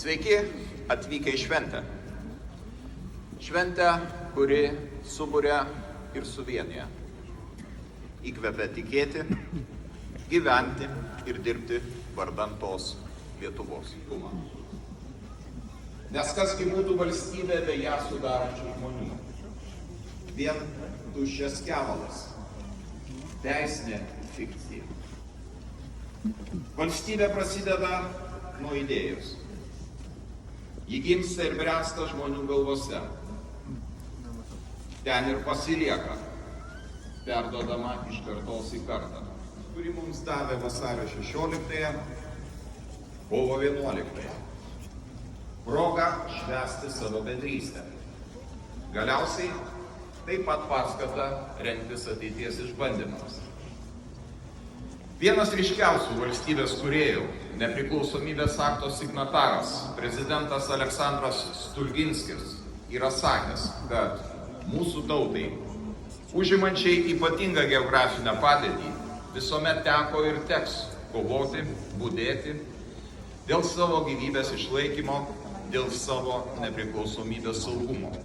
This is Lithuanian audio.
Sveiki atvykę į šventę. Šventę, kuri suburia ir suvienyje. Įkvepia tikėti, gyventi ir dirbti vardan tos Lietuvos. Nes kasgi būtų valstybė be ją sudarančių žmonių? Vien tuščias kevalas, teisinė fikcija. Valstybė prasideda nuo idėjos. Ji gimsta ir bręsta žmonių galvose. Ten ir pasilieka, perduodama iš kartos į kartą, kuri mums davė vasario 16-ąją, kovo 11-ąją. Proga švęsti savo bendrystę. Galiausiai taip pat paskata rengtis ateities išbandymams. Vienas ryškiausių valstybės kūrėjų, nepriklausomybės akto signataras, prezidentas Aleksandras Stulginskis, yra sakęs, kad mūsų tautai, užimančiai ypatingą geografinę padėtį, visuomet teko ir teks kovoti, budėti dėl savo gyvybės išlaikymo, dėl savo nepriklausomybės saugumo.